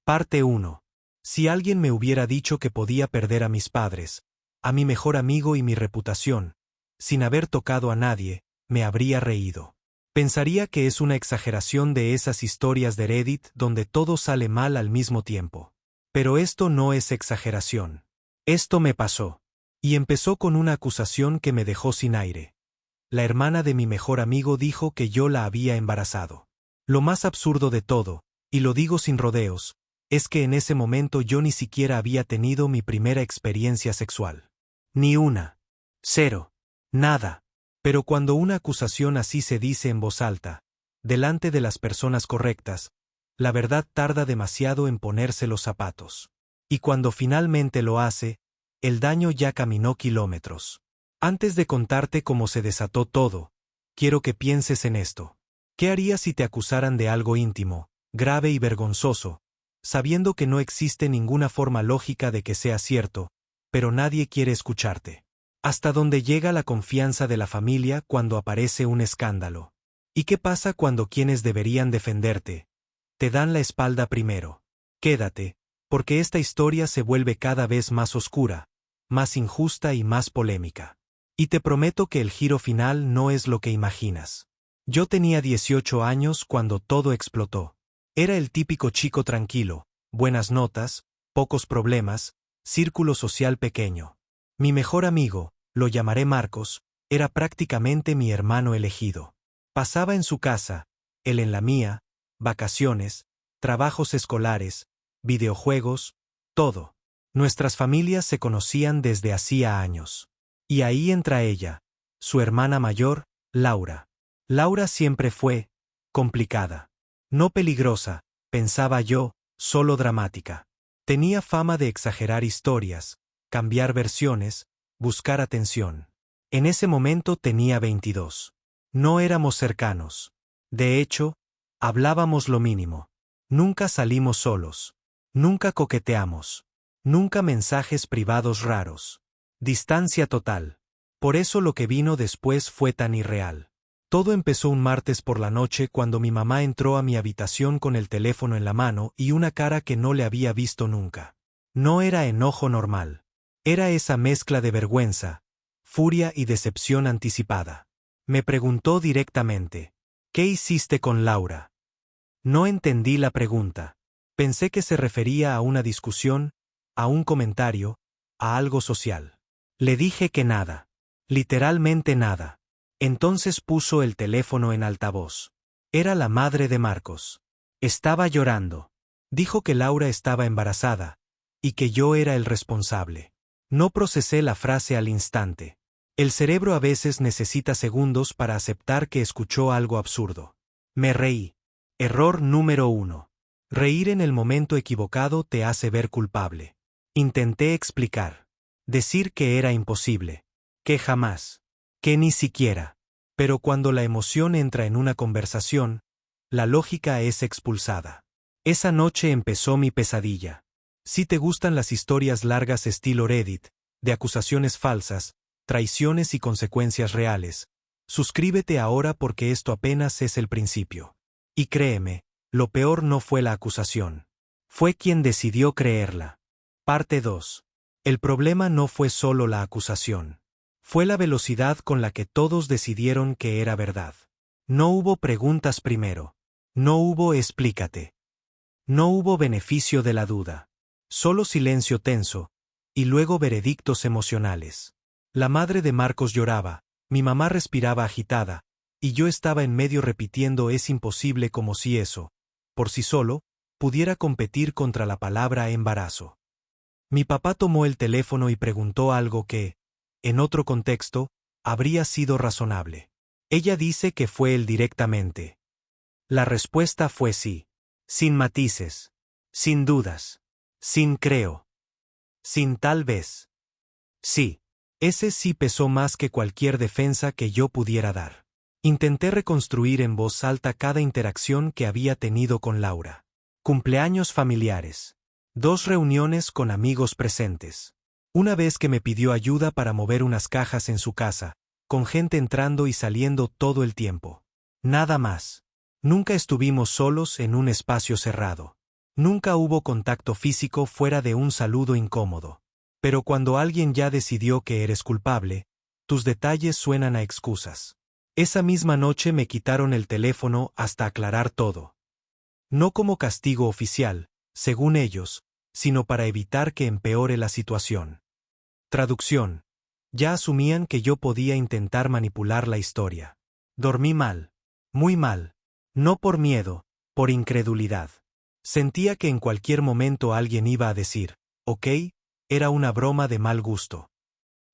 Parte 1. Si alguien me hubiera dicho que podía perder a mis padres, a mi mejor amigo y mi reputación, sin haber tocado a nadie, me habría reído. Pensaría que es una exageración de esas historias de Reddit donde todo sale mal al mismo tiempo. Pero esto no es exageración. Esto me pasó. Y empezó con una acusación que me dejó sin aire. La hermana de mi mejor amigo dijo que yo la había embarazado. Lo más absurdo de todo, y lo digo sin rodeos, es que en ese momento yo ni siquiera había tenido mi primera experiencia sexual. Ni una. Cero. Nada. Pero cuando una acusación así se dice en voz alta, delante de las personas correctas, la verdad tarda demasiado en ponerse los zapatos. Y cuando finalmente lo hace, el daño ya caminó kilómetros. Antes de contarte cómo se desató todo, quiero que pienses en esto. ¿Qué harías si te acusaran de algo íntimo, grave y vergonzoso, sabiendo que no existe ninguna forma lógica de que sea cierto, pero nadie quiere escucharte? ¿Hasta dónde llega la confianza de la familia cuando aparece un escándalo? ¿Y qué pasa cuando quienes deberían defenderte te dan la espalda primero? Quédate, porque esta historia se vuelve cada vez más oscura, más injusta y más polémica. Y te prometo que el giro final no es lo que imaginas. Yo tenía 18 años cuando todo explotó. Era el típico chico tranquilo, buenas notas, pocos problemas, círculo social pequeño. Mi mejor amigo, lo llamaré Marcos, era prácticamente mi hermano elegido. Pasaba en su casa, él en la mía, vacaciones, trabajos escolares, videojuegos, todo. Nuestras familias se conocían desde hacía años. Y ahí entra ella, su hermana mayor, Laura. Laura siempre fue complicada. No peligrosa, pensaba yo, solo dramática. Tenía fama de exagerar historias, cambiar versiones, buscar atención. En ese momento tenía 22. No éramos cercanos. De hecho, hablábamos lo mínimo. Nunca salimos solos. Nunca coqueteamos. Nunca mensajes privados raros. Distancia total. Por eso lo que vino después fue tan irreal. Todo empezó un martes por la noche cuando mi mamá entró a mi habitación con el teléfono en la mano y una cara que no le había visto nunca. No era enojo normal. Era esa mezcla de vergüenza, furia y decepción anticipada. Me preguntó directamente, ¿qué hiciste con Laura? No entendí la pregunta. Pensé que se refería a una discusión, a un comentario, a algo social. Le dije que nada. Literalmente nada. Entonces puso el teléfono en altavoz. Era la madre de Marcos. Estaba llorando. Dijo que Laura estaba embarazada, y que yo era el responsable. No procesé la frase al instante. El cerebro a veces necesita segundos para aceptar que escuchó algo absurdo. Me reí. Error número 1. Reír en el momento equivocado te hace ver culpable. Intenté explicar. Decir que era imposible. Que jamás. Que ni siquiera. Pero cuando la emoción entra en una conversación, la lógica es expulsada. Esa noche empezó mi pesadilla. Si te gustan las historias largas estilo Reddit, de acusaciones falsas, traiciones y consecuencias reales, suscríbete ahora porque esto apenas es el principio. Y créeme, lo peor no fue la acusación. Fue quien decidió creerla. Parte 2. El problema no fue solo la acusación. Fue la velocidad con la que todos decidieron que era verdad. No hubo preguntas primero. No hubo explícate. No hubo beneficio de la duda. Solo silencio tenso, y luego veredictos emocionales. La madre de Marcos lloraba, mi mamá respiraba agitada, y yo estaba en medio repitiendo es imposible como si eso, por sí solo, pudiera competir contra la palabra embarazo. Mi papá tomó el teléfono y preguntó algo que, en otro contexto, habría sido razonable. Ella dice que fue él directamente. La respuesta fue sí. Sin matices. Sin dudas. Sin creo. Sin tal vez. Sí. Ese sí pesó más que cualquier defensa que yo pudiera dar. Intenté reconstruir en voz alta cada interacción que había tenido con Laura. Cumpleaños familiares. 2 reuniones con amigos presentes. Una vez que me pidió ayuda para mover unas cajas en su casa, con gente entrando y saliendo todo el tiempo. Nada más. Nunca estuvimos solos en un espacio cerrado. Nunca hubo contacto físico fuera de un saludo incómodo. Pero cuando alguien ya decidió que eres culpable, tus detalles suenan a excusas. Esa misma noche me quitaron el teléfono hasta aclarar todo. No como castigo oficial, según ellos, sino para evitar que empeore la situación. Traducción. Ya asumían que yo podía intentar manipular la historia. Dormí mal. Muy mal. No por miedo, por incredulidad. Sentía que en cualquier momento alguien iba a decir, ok, era una broma de mal gusto.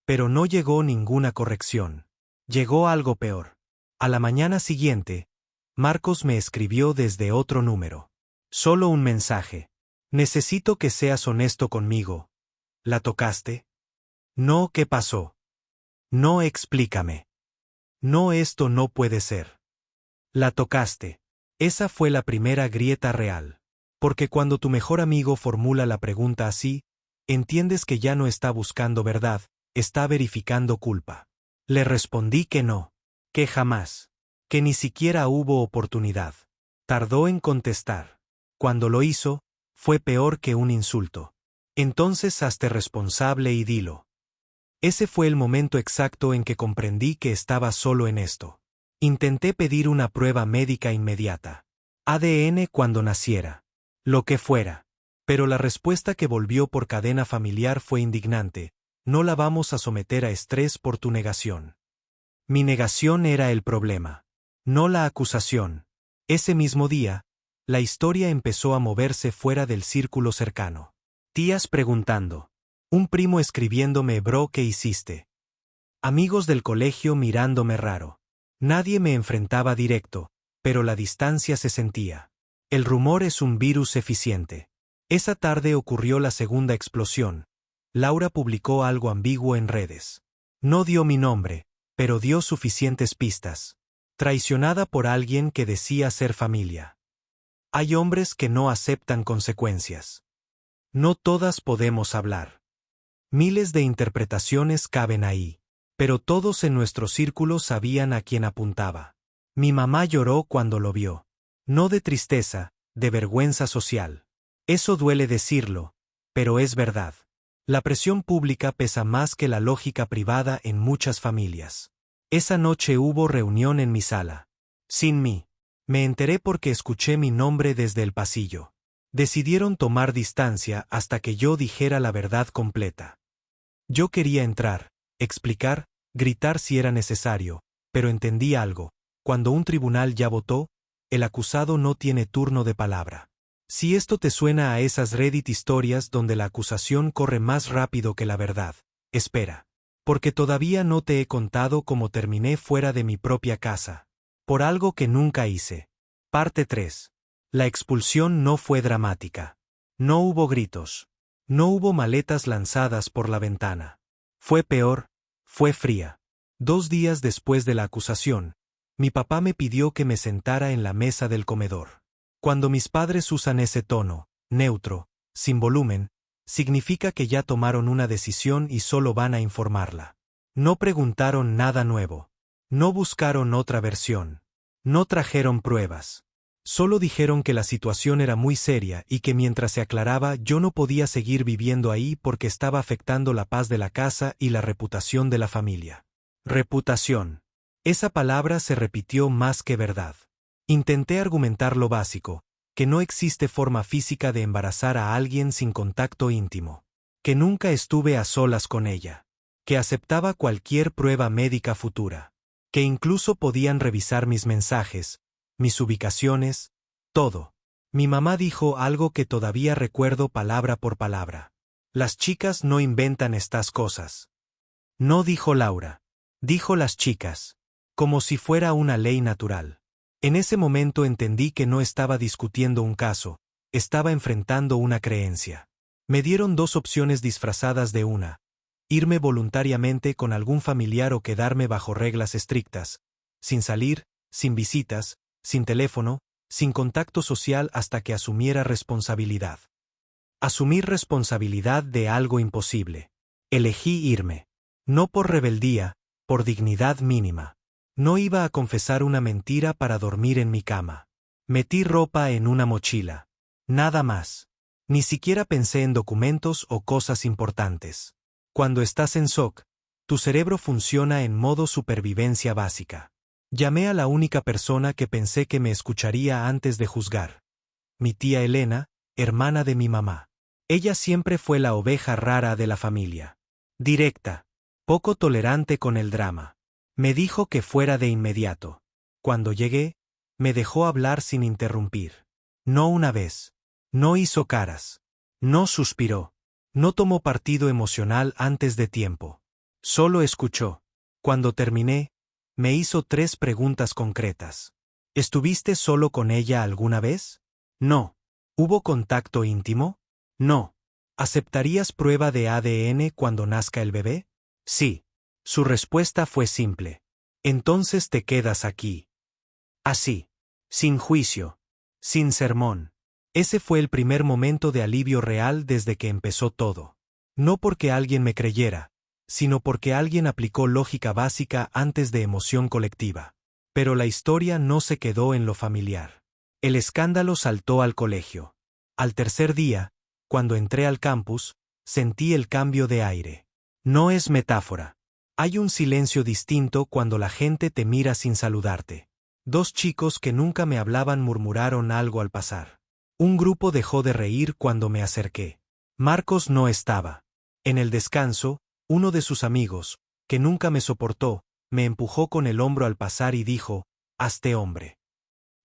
Pero no llegó ninguna corrección. Llegó algo peor. A la mañana siguiente, Marcos me escribió desde otro número. Solo un mensaje. Necesito que seas honesto conmigo. ¿La tocaste? No, ¿qué pasó? No, explícame. No, esto no puede ser. La tocaste. Esa fue la primera grieta real. Porque cuando tu mejor amigo formula la pregunta así, entiendes que ya no está buscando verdad, está verificando culpa. Le respondí que no, que jamás, que ni siquiera hubo oportunidad. Tardó en contestar. Cuando lo hizo, fue peor que un insulto. Entonces hazte responsable y dilo. Ese fue el momento exacto en que comprendí que estaba solo en esto. Intenté pedir una prueba médica inmediata. ADN cuando naciera. Lo que fuera. Pero la respuesta que volvió por cadena familiar fue indignante. No la vamos a someter a estrés por tu negación. Mi negación era el problema. No la acusación. Ese mismo día, la historia empezó a moverse fuera del círculo cercano. Tías preguntando. Un primo escribiéndome, bro, ¿qué hiciste? Amigos del colegio mirándome raro. Nadie me enfrentaba directo, pero la distancia se sentía. El rumor es un virus eficiente. Esa tarde ocurrió la segunda explosión. Laura publicó algo ambiguo en redes. No dio mi nombre, pero dio suficientes pistas. Traicionada por alguien que decía ser familia. Hay hombres que no aceptan consecuencias. No todas podemos hablar. Miles de interpretaciones caben ahí. Pero todos en nuestro círculo sabían a quién apuntaba. Mi mamá lloró cuando lo vio. No de tristeza, de vergüenza social. Eso duele decirlo, pero es verdad. La presión pública pesa más que la lógica privada en muchas familias. Esa noche hubo reunión en mi sala. Sin mí. Me enteré porque escuché mi nombre desde el pasillo. Decidieron tomar distancia hasta que yo dijera la verdad completa. Yo quería entrar, explicar, gritar si era necesario, pero entendí algo. Cuando un tribunal ya votó, el acusado no tiene turno de palabra. Si esto te suena a esas Reddit historias donde la acusación corre más rápido que la verdad, espera. Porque todavía no te he contado cómo terminé fuera de mi propia casa. Por algo que nunca hice. Parte 3. La expulsión no fue dramática. No hubo gritos. No hubo maletas lanzadas por la ventana. Fue peor, fue fría. 2 días después de la acusación, mi papá me pidió que me sentara en la mesa del comedor. Cuando mis padres usan ese tono, neutro, sin volumen, significa que ya tomaron una decisión y solo van a informarla. No preguntaron nada nuevo. No buscaron otra versión. No trajeron pruebas. Solo dijeron que la situación era muy seria y que mientras se aclaraba yo no podía seguir viviendo ahí porque estaba afectando la paz de la casa y la reputación de la familia. Reputación. Esa palabra se repitió más que verdad. Intenté argumentar lo básico, que no existe forma física de embarazar a alguien sin contacto íntimo. Que nunca estuve a solas con ella. Que aceptaba cualquier prueba médica futura. Que incluso podían revisar mis mensajes, mis ubicaciones, todo. Mi mamá dijo algo que todavía recuerdo palabra por palabra. Las chicas no inventan estas cosas. No dijo Laura. Dijo las chicas. Como si fuera una ley natural. En ese momento entendí que no estaba discutiendo un caso, estaba enfrentando una creencia. Me dieron 2 opciones disfrazadas de una. Irme voluntariamente con algún familiar o quedarme bajo reglas estrictas, sin salir, sin visitas, sin teléfono, sin contacto social hasta que asumiera responsabilidad. Asumir responsabilidad de algo imposible. Elegí irme. No por rebeldía, por dignidad mínima. No iba a confesar una mentira para dormir en mi cama. Metí ropa en una mochila. Nada más. Ni siquiera pensé en documentos o cosas importantes. Cuando estás en shock, tu cerebro funciona en modo supervivencia básica. Llamé a la única persona que pensé que me escucharía antes de juzgar. Mi tía Elena, hermana de mi mamá. Ella siempre fue la oveja rara de la familia. Directa. Poco tolerante con el drama. Me dijo que fuera de inmediato. Cuando llegué, me dejó hablar sin interrumpir. No una vez. No hizo caras. No suspiró. No tomó partido emocional antes de tiempo. Solo escuchó. Cuando terminé, me hizo 3 preguntas concretas. ¿Estuviste solo con ella alguna vez? No. ¿Hubo contacto íntimo? No. ¿Aceptarías prueba de ADN cuando nazca el bebé? Sí. Su respuesta fue simple. Entonces te quedas aquí. Así. Sin juicio. Sin sermón. Ese fue el primer momento de alivio real desde que empezó todo. No porque alguien me creyera, sino porque alguien aplicó lógica básica antes de emoción colectiva. Pero la historia no se quedó en lo familiar. El escándalo saltó al colegio. Al tercer día, cuando entré al campus, sentí el cambio de aire. No es metáfora. Hay un silencio distinto cuando la gente te mira sin saludarte. 2 chicos que nunca me hablaban murmuraron algo al pasar. Un grupo dejó de reír cuando me acerqué. Marcos no estaba. En el descanso, uno de sus amigos, que nunca me soportó, me empujó con el hombro al pasar y dijo, «Hazte hombre».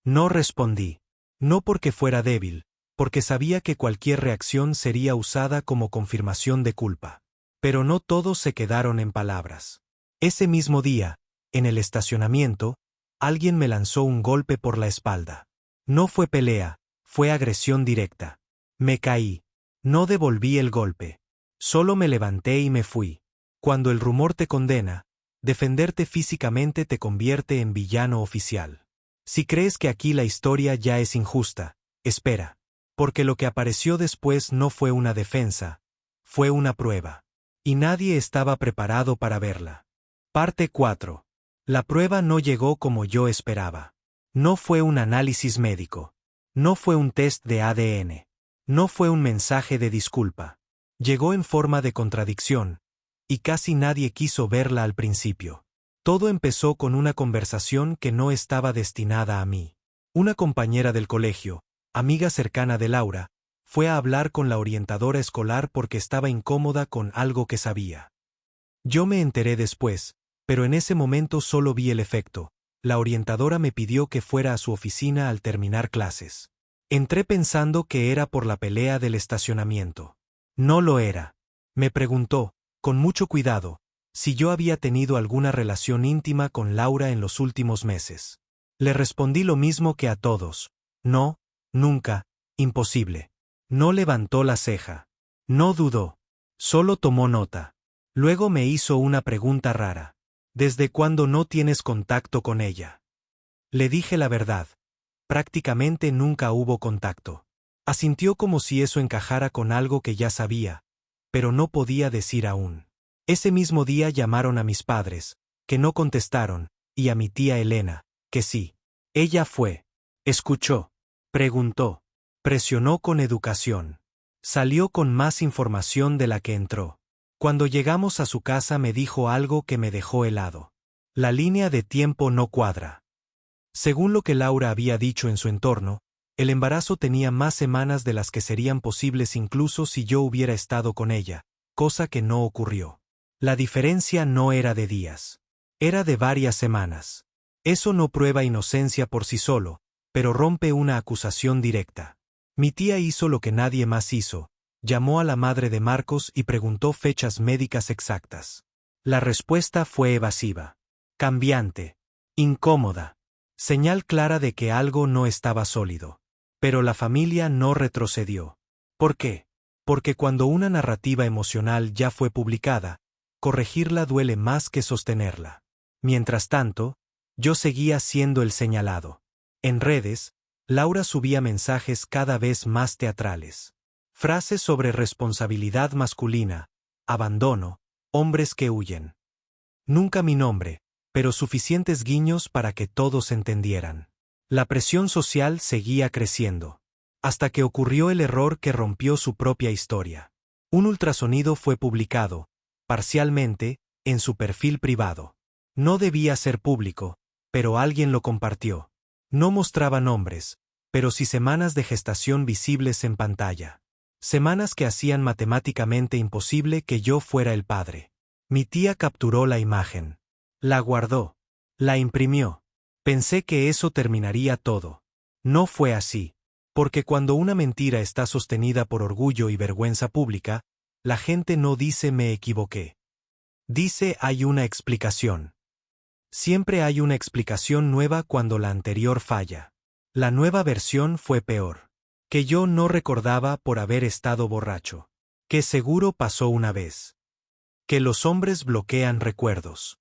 No respondí. No porque fuera débil, porque sabía que cualquier reacción sería usada como confirmación de culpa. Pero no todos se quedaron en palabras. Ese mismo día, en el estacionamiento, alguien me lanzó un golpe por la espalda. No fue pelea, fue agresión directa. Me caí. No devolví el golpe. Solo me levanté y me fui. Cuando el rumor te condena, defenderte físicamente te convierte en villano oficial. Si crees que aquí la historia ya es injusta, espera. Porque lo que apareció después no fue una defensa, fue una prueba. Y nadie estaba preparado para verla. Parte 4. La prueba no llegó como yo esperaba. No fue un análisis médico. No fue un test de ADN. No fue un mensaje de disculpa. Llegó en forma de contradicción, y casi nadie quiso verla al principio. Todo empezó con una conversación que no estaba destinada a mí. Una compañera del colegio, amiga cercana de Laura, fue a hablar con la orientadora escolar porque estaba incómoda con algo que sabía. Yo me enteré después, pero en ese momento solo vi el efecto. La orientadora me pidió que fuera a su oficina al terminar clases. Entré pensando que era por la pelea del estacionamiento. No lo era. Me preguntó, con mucho cuidado, si yo había tenido alguna relación íntima con Laura en los últimos meses. Le respondí lo mismo que a todos. No, nunca, imposible. No levantó la ceja. No dudó. Solo tomó nota. Luego me hizo una pregunta rara. ¿Desde cuándo no tienes contacto con ella? Le dije la verdad. Prácticamente nunca hubo contacto. Asintió como si eso encajara con algo que ya sabía, pero no podía decir aún. Ese mismo día llamaron a mis padres, que no contestaron, y a mi tía Elena, que sí. Ella fue. Escuchó. Preguntó. Presionó con educación. Salió con más información de la que entró. Cuando llegamos a su casa me dijo algo que me dejó helado. La línea de tiempo no cuadra. Según lo que Laura había dicho en su entorno, el embarazo tenía más semanas de las que serían posibles incluso si yo hubiera estado con ella, cosa que no ocurrió. La diferencia no era de días. Era de varias semanas. Eso no prueba inocencia por sí solo, pero rompe una acusación directa. Mi tía hizo lo que nadie más hizo. Llamó a la madre de Marcos y preguntó fechas médicas exactas. La respuesta fue evasiva. Cambiante. Incómoda. Señal clara de que algo no estaba sólido. Pero la familia no retrocedió. ¿Por qué? Porque cuando una narrativa emocional ya fue publicada, corregirla duele más que sostenerla. Mientras tanto, yo seguía siendo el señalado. En redes, Laura subía mensajes cada vez más teatrales. Frases sobre responsabilidad masculina, abandono, hombres que huyen. Nunca mi nombre, pero suficientes guiños para que todos entendieran. La presión social seguía creciendo. hasta que ocurrió el error que rompió su propia historia. Un ultrasonido fue publicado, parcialmente, en su perfil privado. No debía ser público, pero alguien lo compartió. No mostraba nombres, pero sí semanas de gestación visibles en pantalla. Semanas que hacían matemáticamente imposible que yo fuera el padre. Mi tía capturó la imagen. La guardó. La imprimió. Pensé que eso terminaría todo. No fue así. Porque cuando una mentira está sostenida por orgullo y vergüenza pública, la gente no dice me equivoqué. Dice hay una explicación. Siempre hay una explicación nueva cuando la anterior falla. La nueva versión fue peor. Que yo no recordaba por haber estado borracho. Que seguro pasó una vez. Que los hombres bloquean recuerdos.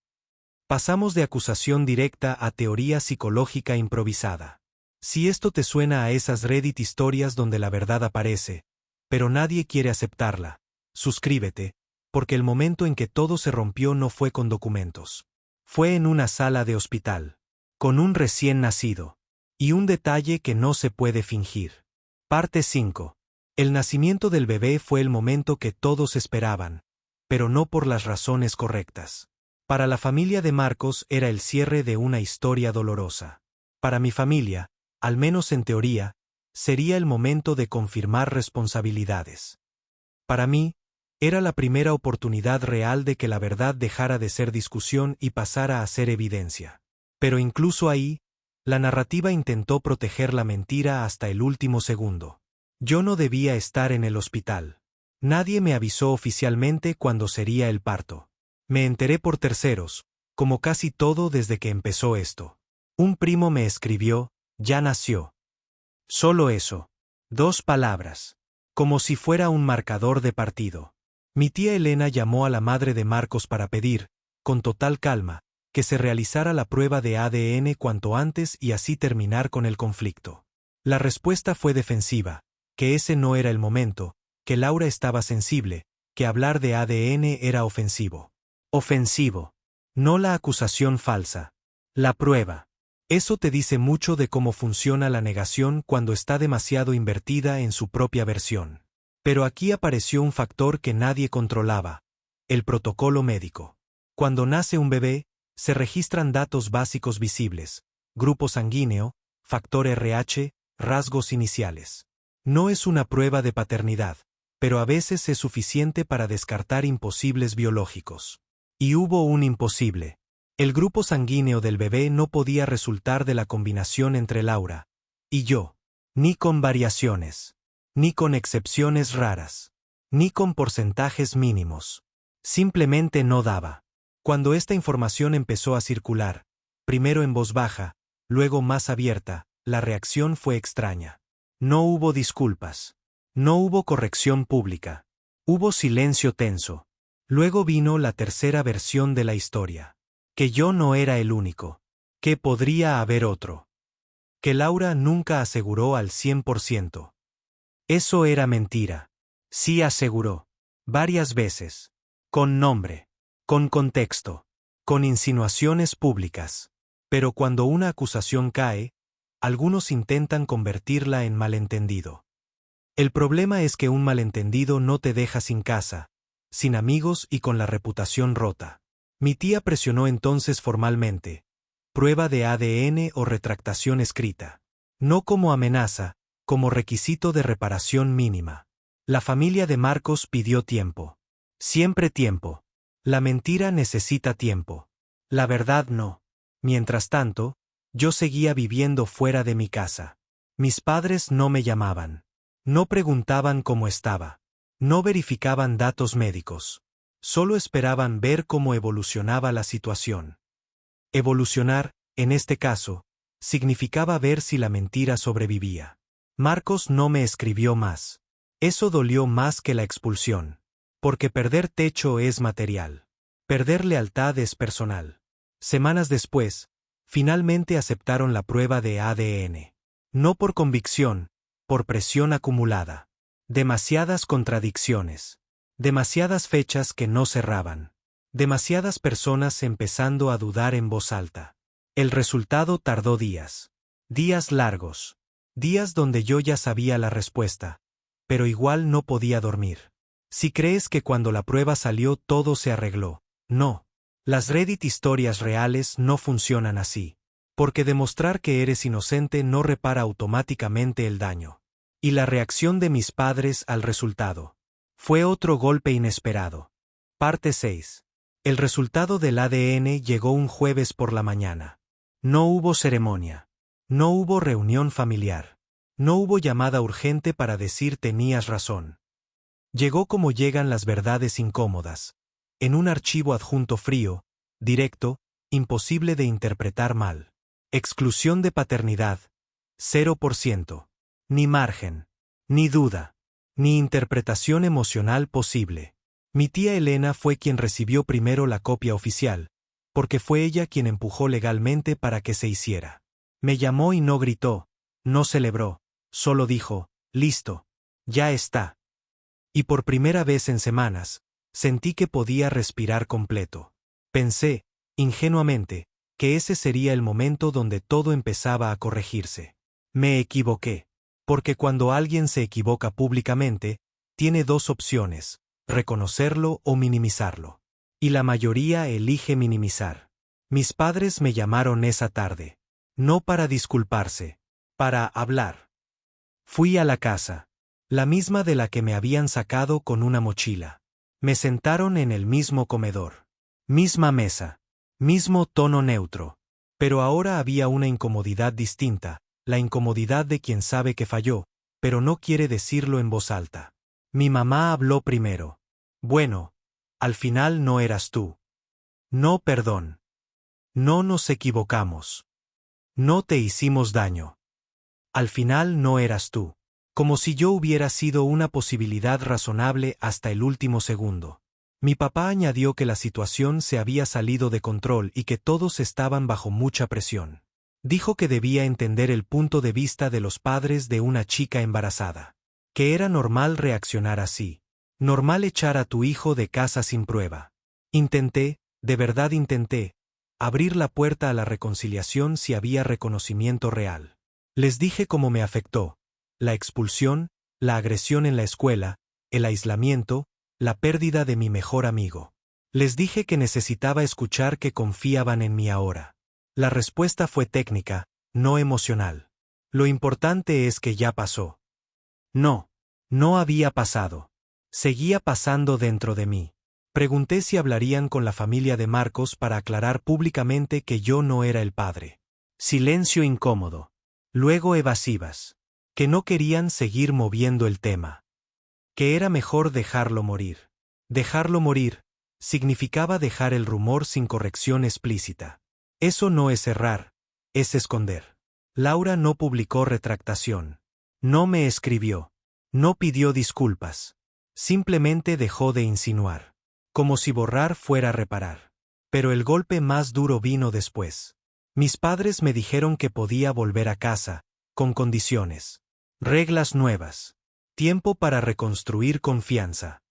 Pasamos de acusación directa a teoría psicológica improvisada. Si esto te suena a esas Reddit historias donde la verdad aparece, pero nadie quiere aceptarla, suscríbete, porque el momento en que todo se rompió no fue con documentos. Fue en una sala de hospital, con un recién nacido. Y un detalle que no se puede fingir. Parte 5. El nacimiento del bebé fue el momento que todos esperaban, pero no por las razones correctas. Para la familia de Marcos era el cierre de una historia dolorosa. Para mi familia, al menos en teoría, sería el momento de confirmar responsabilidades. Para mí, era la primera oportunidad real de que la verdad dejara de ser discusión y pasara a ser evidencia. Pero incluso ahí, la narrativa intentó proteger la mentira hasta el último segundo. Yo no debía estar en el hospital. Nadie me avisó oficialmente cuándo sería el parto. Me enteré por terceros, como casi todo desde que empezó esto. Un primo me escribió, ya nació. Solo eso. 2 palabras. Como si fuera un marcador de partido. Mi tía Elena llamó a la madre de Marcos para pedir, con total calma, que se realizara la prueba de ADN cuanto antes y así terminar con el conflicto. La respuesta fue defensiva, que ese no era el momento, que Laura estaba sensible, que hablar de ADN era ofensivo. Ofensivo. No la acusación falsa. La prueba. Eso te dice mucho de cómo funciona la negación cuando está demasiado invertida en su propia versión. Pero aquí apareció un factor que nadie controlaba: el protocolo médico. Cuando nace un bebé, se registran datos básicos visibles: grupo sanguíneo, factor RH, rasgos iniciales. No es una prueba de paternidad, pero a veces es suficiente para descartar imposibles biológicos. Y hubo un imposible. El grupo sanguíneo del bebé no podía resultar de la combinación entre Laura y yo, ni con variaciones, ni con excepciones raras, ni con porcentajes mínimos. Simplemente no daba. Cuando esta información empezó a circular, primero en voz baja, luego más abierta, la reacción fue extraña. No hubo disculpas. No hubo corrección pública. Hubo silencio tenso. Luego vino la tercera versión de la historia. Que yo no era el único. Que podría haber otro. Que Laura nunca aseguró al 100%. Eso era mentira. Sí aseguró. Varias veces. Con nombre. Con contexto. Con insinuaciones públicas. Pero cuando una acusación cae, algunos intentan convertirla en malentendido. El problema es que un malentendido no te deja sin casa, sin amigos y con la reputación rota. Mi tía presionó entonces formalmente: prueba de ADN o retractación escrita. No como amenaza, como requisito de reparación mínima. La familia de Marcos pidió tiempo. Siempre tiempo. La mentira necesita tiempo. La verdad no. Mientras tanto, yo seguía viviendo fuera de mi casa. Mis padres no me llamaban. No preguntaban cómo estaba. No verificaban datos médicos. Solo esperaban ver cómo evolucionaba la situación. Evolucionar, en este caso, significaba ver si la mentira sobrevivía. Marcos no me escribió más. Eso dolió más que la expulsión. Porque perder techo es material. Perder lealtad es personal. Semanas después, finalmente aceptaron la prueba de ADN. No por convicción, por presión acumulada. Demasiadas contradicciones. Demasiadas fechas que no cerraban. Demasiadas personas empezando a dudar en voz alta. El resultado tardó días. Días largos. Días donde yo ya sabía la respuesta, pero igual no podía dormir. Si crees que cuando la prueba salió todo se arregló, no. Las Reddit historias reales no funcionan así. Porque demostrar que eres inocente no repara automáticamente el daño. Y la reacción de mis padres al resultado. Fue otro golpe inesperado. Parte 6. El resultado del ADN llegó un jueves por la mañana. No hubo ceremonia. No hubo reunión familiar. No hubo llamada urgente para decir tenías razón. Llegó como llegan las verdades incómodas. En un archivo adjunto frío, directo, imposible de interpretar mal. Exclusión de paternidad. 0%. Ni margen. Ni duda. Ni interpretación emocional posible. Mi tía Elena fue quien recibió primero la copia oficial, porque fue ella quien empujó legalmente para que se hiciera. Me llamó y no gritó, no celebró, solo dijo, listo, ya está. Y por primera vez en semanas, sentí que podía respirar completo. Pensé, ingenuamente, que ese sería el momento donde todo empezaba a corregirse. Me equivoqué. Porque cuando alguien se equivoca públicamente, tiene dos opciones, reconocerlo o minimizarlo. Y la mayoría elige minimizar. Mis padres me llamaron esa tarde. No para disculparse, para hablar. Fui a la casa, la misma de la que me habían sacado con una mochila. Me sentaron en el mismo comedor. Misma mesa. Mismo tono neutro. Pero ahora había una incomodidad distinta, la incomodidad de quien sabe que falló, pero no quiere decirlo en voz alta. Mi mamá habló primero. Bueno, al final no eras tú. No, perdón. No nos equivocamos. No te hicimos daño. Al final no eras tú. Como si yo hubiera sido una posibilidad razonable hasta el último segundo. Mi papá añadió que la situación se había salido de control y que todos estaban bajo mucha presión. Dijo que debía entender el punto de vista de los padres de una chica embarazada. Que era normal reaccionar así. Normal echar a tu hijo de casa sin prueba. Intenté, de verdad intenté, abrir la puerta a la reconciliación si había reconocimiento real. Les dije cómo me afectó. La expulsión, la agresión en la escuela, el aislamiento, la pérdida de mi mejor amigo. Les dije que necesitaba escuchar que confiaban en mí ahora. La respuesta fue técnica, no emocional. Lo importante es que ya pasó. No, no había pasado. Seguía pasando dentro de mí. Pregunté si hablarían con la familia de Marcos para aclarar públicamente que yo no era el padre. Silencio incómodo. Luego evasivas. Que no querían seguir moviendo el tema. Que era mejor dejarlo morir. Dejarlo morir significaba dejar el rumor sin corrección explícita. Eso no es errar, es esconder. Laura no publicó retractación. No me escribió. No pidió disculpas. Simplemente dejó de insinuar. Como si borrar fuera reparar. Pero el golpe más duro vino después. Mis padres me dijeron que podía volver a casa, con condiciones. Reglas nuevas. Tiempo para reconstruir confianza.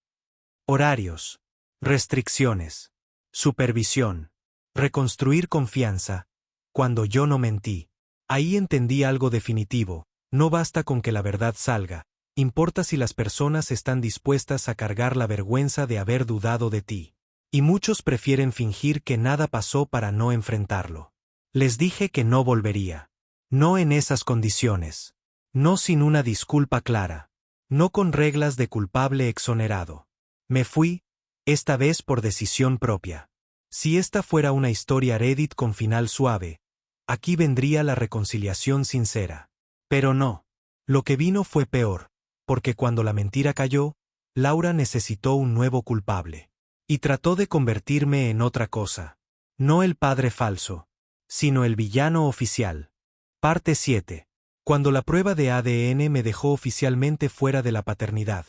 Horarios. Restricciones. Supervisión. Reconstruir confianza. Cuando yo no mentí. Ahí entendí algo definitivo. No basta con que la verdad salga. Importa si las personas están dispuestas a cargar la vergüenza de haber dudado de ti. Y muchos prefieren fingir que nada pasó para no enfrentarlo. Les dije que no volvería. No en esas condiciones. No sin una disculpa clara. No con reglas de culpable exonerado. Me fui, esta vez por decisión propia. Si esta fuera una historia Reddit con final suave, aquí vendría la reconciliación sincera. Pero no. Lo que vino fue peor, porque cuando la mentira cayó, Laura necesitó un nuevo culpable. Y trató de convertirme en otra cosa. No el padre falso, sino el villano oficial. Parte 7. Cuando la prueba de ADN me dejó oficialmente fuera de la paternidad,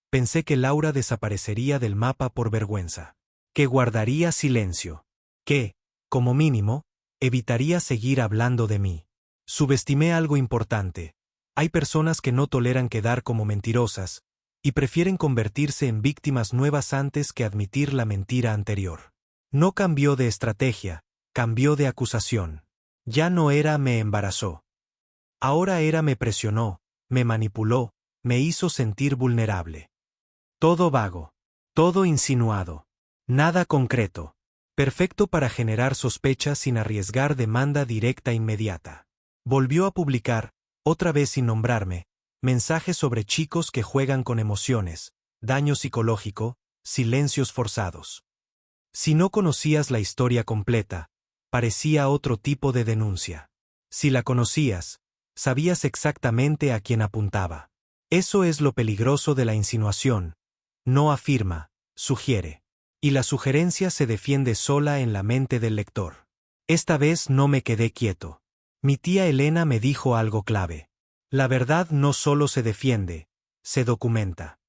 pensé que Laura desaparecería del mapa por vergüenza. Que guardaría silencio. Que, como mínimo, evitaría seguir hablando de mí. Subestimé algo importante. Hay personas que no toleran quedar como mentirosas, y prefieren convertirse en víctimas nuevas antes que admitir la mentira anterior. No cambió de estrategia, cambió de acusación. Ya no era me embarazó. Ahora me presionó, me manipuló, me hizo sentir vulnerable. Todo vago. Todo insinuado. Nada concreto. Perfecto para generar sospechas sin arriesgar demanda directa inmediata. Volvió a publicar, otra vez sin nombrarme, mensajes sobre chicos que juegan con emociones, daño psicológico, silencios forzados. Si no conocías la historia completa, parecía otro tipo de denuncia. Si la conocías, sabías exactamente a quién apuntaba. Eso es lo peligroso de la insinuación. No afirma, sugiere. Y la sugerencia se defiende sola en la mente del lector. Esta vez no me quedé quieto. Mi tía Elena me dijo algo clave. La verdad no solo se defiende, se documenta.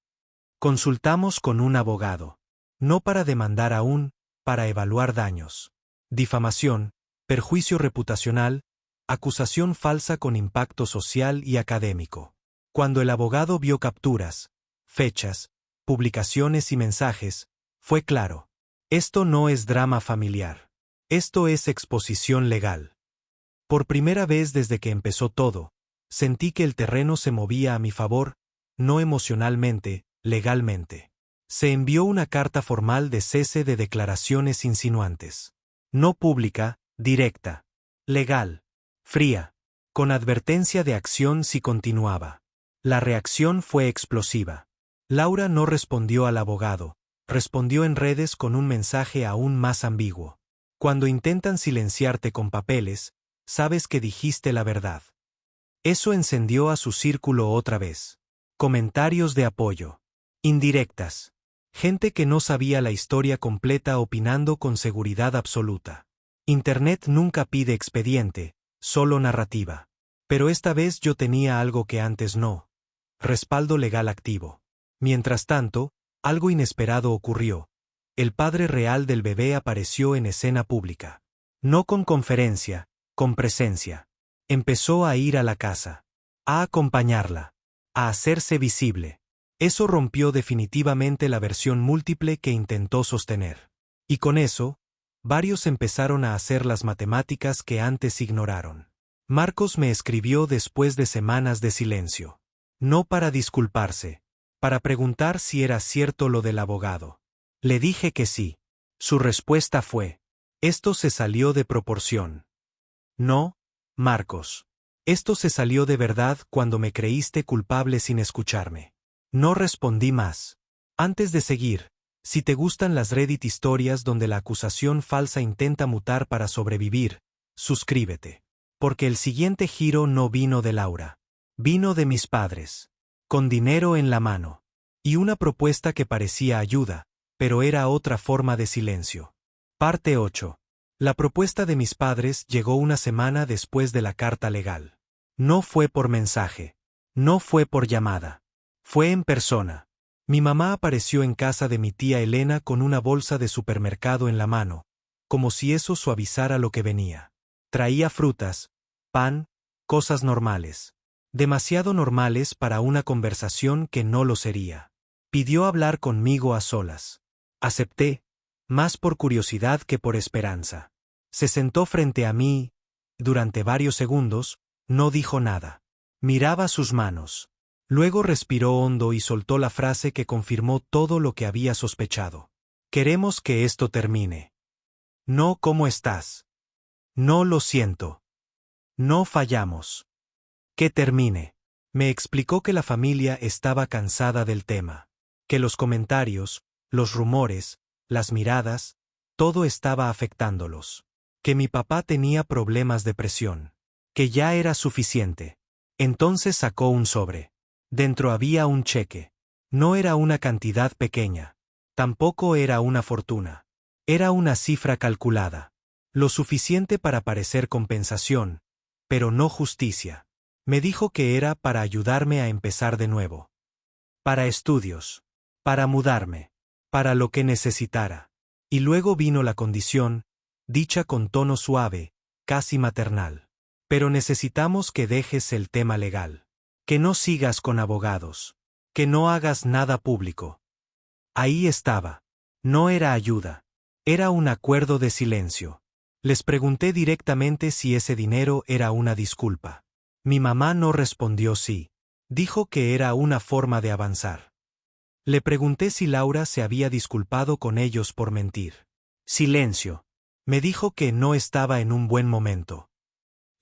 Consultamos con un abogado. No para demandar aún, para evaluar daños. Difamación, perjuicio reputacional, acusación falsa con impacto social y académico. Cuando el abogado vio capturas, fechas, publicaciones y mensajes, fue claro. Esto no es drama familiar. Esto es exposición legal. Por primera vez desde que empezó todo, sentí que el terreno se movía a mi favor, no emocionalmente, legalmente. Se envió una carta formal de cese de declaraciones insinuantes. No pública, directa. Legal. Fría. Con advertencia de acción si continuaba. La reacción fue explosiva. Laura no respondió al abogado, respondió en redes con un mensaje aún más ambiguo. Cuando intentan silenciarte con papeles, sabes que dijiste la verdad. Eso encendió a su círculo otra vez. Comentarios de apoyo. Indirectas. Gente que no sabía la historia completa opinando con seguridad absoluta. Internet nunca pide expediente, solo narrativa. Pero esta vez yo tenía algo que antes no. Respaldo legal activo. Mientras tanto, algo inesperado ocurrió. El padre real del bebé apareció en escena pública. No con conferencia, con presencia. Empezó a ir a la casa. A acompañarla. A hacerse visible. Eso rompió definitivamente la versión múltiple que intentó sostener. Y con eso, varios empezaron a hacer las matemáticas que antes ignoraron. Marcos me escribió después de semanas de silencio. No para disculparse, para preguntar si era cierto lo del abogado. Le dije que sí. Su respuesta fue: esto se salió de proporción. No, Marcos. Esto se salió de verdad cuando me creíste culpable sin escucharme. No respondí más. Antes de seguir, si te gustan las Reddit historias donde la acusación falsa intenta mutar para sobrevivir, suscríbete. Porque el siguiente giro no vino de Laura. Vino de mis padres. Con dinero en la mano. Y una propuesta que parecía ayuda, pero era otra forma de silencio. Parte 8. La propuesta de mis padres llegó una semana después de la carta legal. No fue por mensaje. No fue por llamada. Fue en persona. Mi mamá apareció en casa de mi tía Elena con una bolsa de supermercado en la mano, como si eso suavizara lo que venía. Traía frutas, pan, cosas normales. Demasiado normales para una conversación que no lo sería. Pidió hablar conmigo a solas. Acepté, más por curiosidad que por esperanza. Se sentó frente a mí. Durante varios segundos, no dijo nada. Miraba sus manos. Luego respiró hondo y soltó la frase que confirmó todo lo que había sospechado. Queremos que esto termine. No, ¿cómo estás? No, lo siento. No fallamos. Que termine. Me explicó que la familia estaba cansada del tema. Que los comentarios, los rumores, las miradas, todo estaba afectándolos. Que mi papá tenía problemas de presión. Que ya era suficiente. Entonces sacó un sobre. Dentro había un cheque. No era una cantidad pequeña. Tampoco era una fortuna. Era una cifra calculada. Lo suficiente para parecer compensación, pero no justicia. Me dijo que era para ayudarme a empezar de nuevo. Para estudios. Para mudarme. Para lo que necesitara. Y luego vino la condición, dicha con tono suave, casi maternal. Pero necesitamos que dejes el tema legal. Que no sigas con abogados. Que no hagas nada público. Ahí estaba. No era ayuda. Era un acuerdo de silencio. Les pregunté directamente si ese dinero era una disculpa. Mi mamá no respondió sí. Dijo que era una forma de avanzar. Le pregunté si Laura se había disculpado con ellos por mentir. Silencio. Me dijo que no estaba en un buen momento.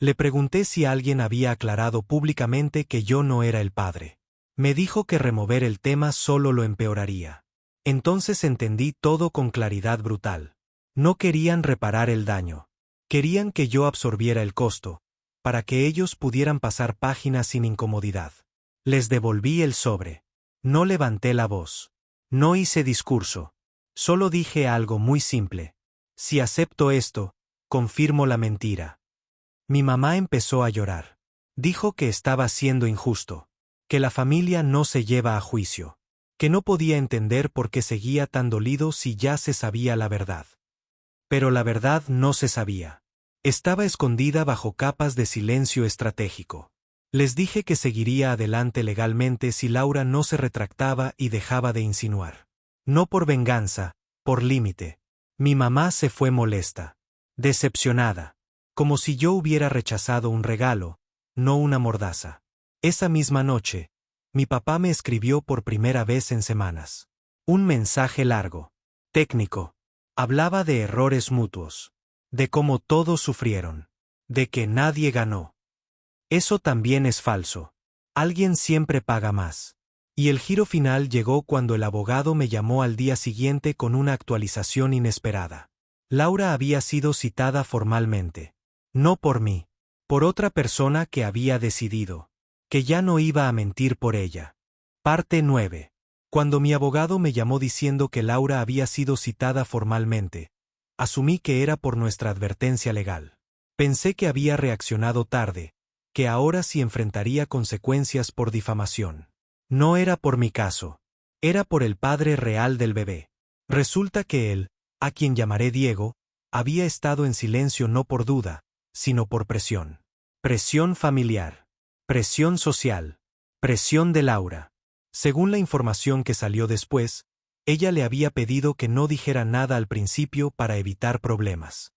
Le pregunté si alguien había aclarado públicamente que yo no era el padre. Me dijo que remover el tema solo lo empeoraría. Entonces entendí todo con claridad brutal. No querían reparar el daño. Querían que yo absorbiera el costo, para que ellos pudieran pasar páginas sin incomodidad. Les devolví el sobre. No levanté la voz. No hice discurso. Solo dije algo muy simple. Si acepto esto, confirmo la mentira. Mi mamá empezó a llorar. Dijo que estaba siendo injusto, que la familia no se lleva a juicio, que no podía entender por qué seguía tan dolido si ya se sabía la verdad. Pero la verdad no se sabía. Estaba escondida bajo capas de silencio estratégico. Les dije que seguiría adelante legalmente si Laura no se retractaba y dejaba de insinuar. No por venganza, por límite. Mi mamá se fue molesta, decepcionada, como si yo hubiera rechazado un regalo, no una mordaza. Esa misma noche, mi papá me escribió por primera vez en semanas. Un mensaje largo, técnico. Hablaba de errores mutuos, de cómo todos sufrieron, de que nadie ganó. Eso también es falso. Alguien siempre paga más. Y el giro final llegó cuando el abogado me llamó al día siguiente con una actualización inesperada. Laura había sido citada formalmente. No por mí. Por otra persona que había decidido. Que ya no iba a mentir por ella. Parte 9. Cuando mi abogado me llamó diciendo que Laura había sido citada formalmente, asumí que era por nuestra advertencia legal. Pensé que había reaccionado tarde, que ahora sí enfrentaría consecuencias por difamación. No era por mi caso. Era por el padre real del bebé. Resulta que él, a quien llamaré Diego, había estado en silencio no por duda, sino por presión. Presión familiar. Presión social. Presión de Laura. Según la información que salió después, ella le había pedido que no dijera nada al principio para evitar problemas.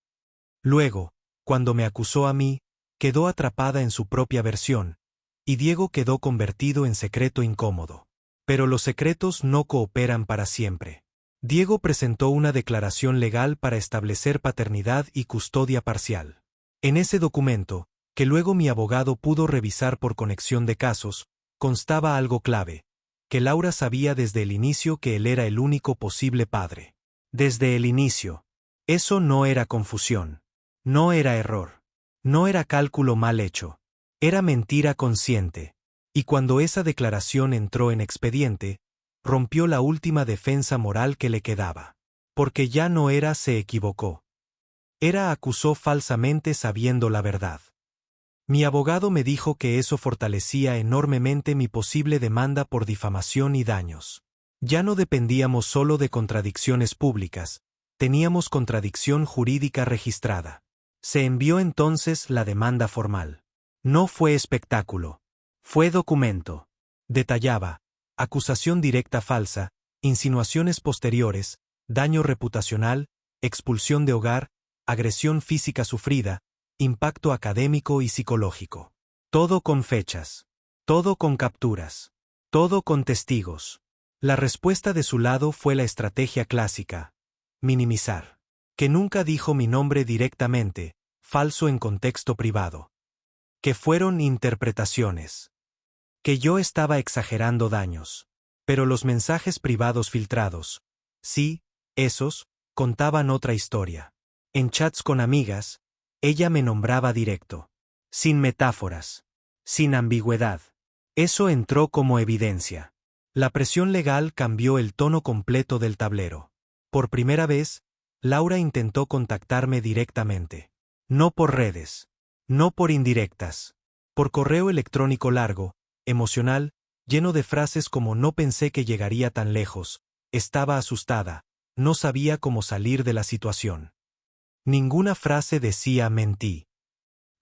Luego, cuando me acusó a mí, quedó atrapada en su propia versión, y Diego quedó convertido en secreto incómodo. Pero los secretos no cooperan para siempre. Diego presentó una declaración legal para establecer paternidad y custodia parcial. En ese documento, que luego mi abogado pudo revisar por conexión de casos, constaba algo clave, que Laura sabía desde el inicio que él era el único posible padre. Desde el inicio. Eso no era confusión. No era error. No era cálculo mal hecho. Era mentira consciente. Y cuando esa declaración entró en expediente, rompió la última defensa moral que le quedaba. Porque ya no era se equivocó. Era acusó falsamente sabiendo la verdad. Mi abogado me dijo que eso fortalecía enormemente mi posible demanda por difamación y daños. Ya no dependíamos solo de contradicciones públicas, teníamos contradicción jurídica registrada. Se envió entonces la demanda formal. No fue espectáculo. Fue documento. Detallaba: acusación directa falsa, insinuaciones posteriores, daño reputacional, expulsión de hogar, agresión física sufrida, impacto académico y psicológico. Todo con fechas. Todo con capturas. Todo con testigos. La respuesta de su lado fue la estrategia clásica: minimizar. Que nunca dijo mi nombre directamente, falso en contexto privado. Que fueron interpretaciones. Que yo estaba exagerando daños. Pero los mensajes privados filtrados, sí, esos, contaban otra historia. En chats con amigas, ella me nombraba directo. Sin metáforas. Sin ambigüedad. Eso entró como evidencia. La presión legal cambió el tono completo del tablero. Por primera vez, Laura intentó contactarme directamente. No por redes. No por indirectas. Por correo electrónico largo, emocional, lleno de frases como no pensé que llegaría tan lejos, estaba asustada, no sabía cómo salir de la situación. Ninguna frase decía mentí.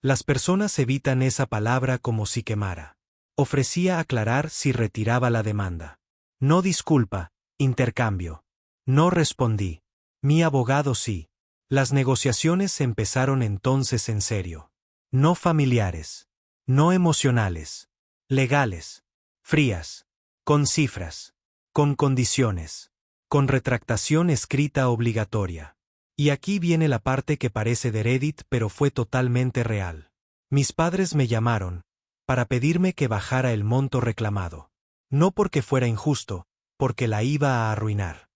Las personas evitan esa palabra como si quemara. Ofrecía aclarar si retiraba la demanda. No disculpa, intercambio. No respondí. Mi abogado sí. Las negociaciones empezaron entonces en serio. No familiares. No emocionales. Legales. Frías. Con cifras. Con condiciones. Con retractación escrita obligatoria. Y aquí viene la parte que parece de Reddit pero fue totalmente real. Mis padres me llamaron, para pedirme que bajara el monto reclamado. No porque fuera injusto, porque la iba a arruinar.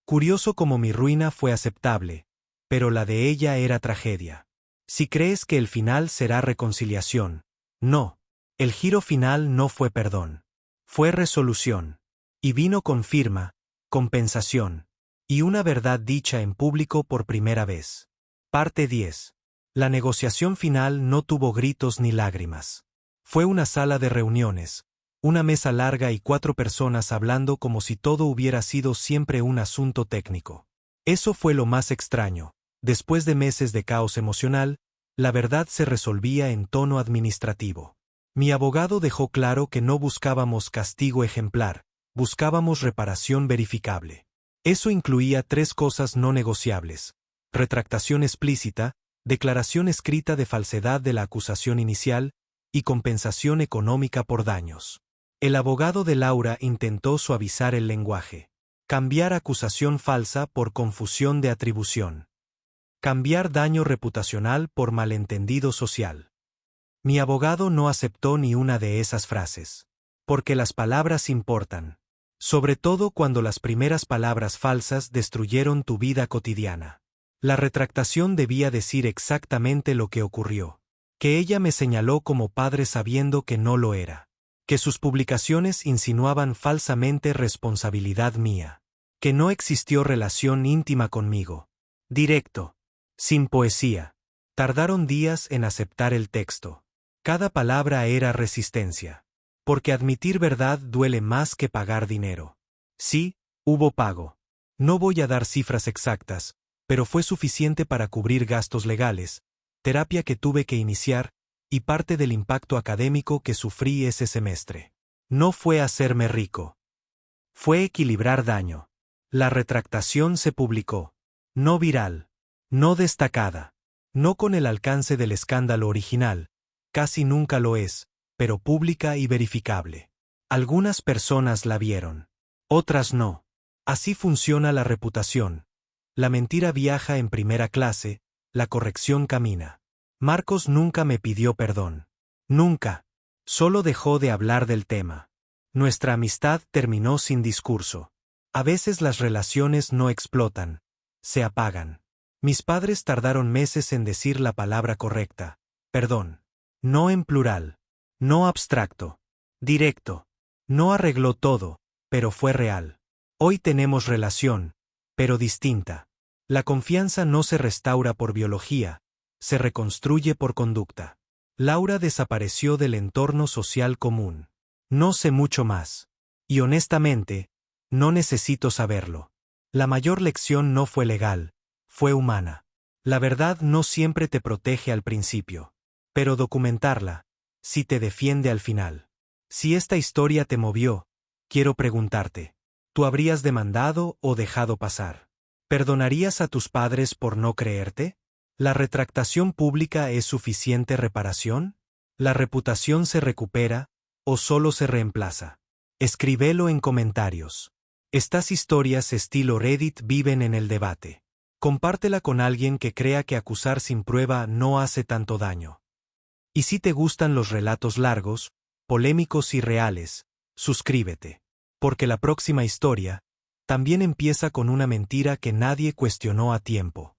Curioso como mi ruina fue aceptable, pero la de ella era tragedia. Si crees que el final será reconciliación, no. El giro final no fue perdón. Fue resolución. Y vino con firma, compensación. Y una verdad dicha en público por primera vez. Parte 10. La negociación final no tuvo gritos ni lágrimas. Fue una sala de reuniones, una mesa larga y 4 personas hablando como si todo hubiera sido siempre un asunto técnico. Eso fue lo más extraño. Después de meses de caos emocional, la verdad se resolvía en tono administrativo. Mi abogado dejó claro que no buscábamos castigo ejemplar, buscábamos reparación verificable. Eso incluía 3 cosas no negociables: retractación explícita, declaración escrita de falsedad de la acusación inicial y compensación económica por daños. El abogado de Laura intentó suavizar el lenguaje. Cambiar acusación falsa por confusión de atribución. Cambiar daño reputacional por malentendido social. Mi abogado no aceptó ni una de esas frases. Porque las palabras importan. Sobre todo cuando las primeras palabras falsas destruyeron tu vida cotidiana. La retractación debía decir exactamente lo que ocurrió. Que ella me señaló como padre sabiendo que no lo era. Que sus publicaciones insinuaban falsamente responsabilidad mía. Que no existió relación íntima conmigo. Directo. Sin poesía. Tardaron días en aceptar el texto. Cada palabra era resistencia. Porque admitir verdad duele más que pagar dinero. Sí, hubo pago. No voy a dar cifras exactas, pero fue suficiente para cubrir gastos legales, terapia que tuve que iniciar, y parte del impacto académico que sufrí ese semestre. No fue hacerme rico. Fue equilibrar daño. La retractación se publicó. No viral. No destacada. No con el alcance del escándalo original. Casi nunca lo es, pero pública y verificable. Algunas personas la vieron. Otras no. Así funciona la reputación. La mentira viaja en primera clase, la corrección camina. Marcos nunca me pidió perdón. Nunca. Solo dejó de hablar del tema. Nuestra amistad terminó sin discurso. A veces las relaciones no explotan. Se apagan. Mis padres tardaron meses en decir la palabra correcta. Perdón. No en plural. No abstracto. Directo. No arregló todo, pero fue real. Hoy tenemos relación, pero distinta. La confianza no se restaura por biología, se reconstruye por conducta. Laura desapareció del entorno social común. No sé mucho más. Y honestamente, no necesito saberlo. La mayor lección no fue legal, fue humana. La verdad no siempre te protege al principio. Pero documentarla, sí te defiende al final. Si esta historia te movió, quiero preguntarte, ¿tú habrías demandado o dejado pasar? ¿Perdonarías a tus padres por no creerte? ¿La retractación pública es suficiente reparación? ¿La reputación se recupera o solo se reemplaza? Escríbelo en comentarios. Estas historias estilo Reddit viven en el debate. Compártela con alguien que crea que acusar sin prueba no hace tanto daño. Y si te gustan los relatos largos, polémicos y reales, suscríbete. Porque la próxima historia también empieza con una mentira que nadie cuestionó a tiempo.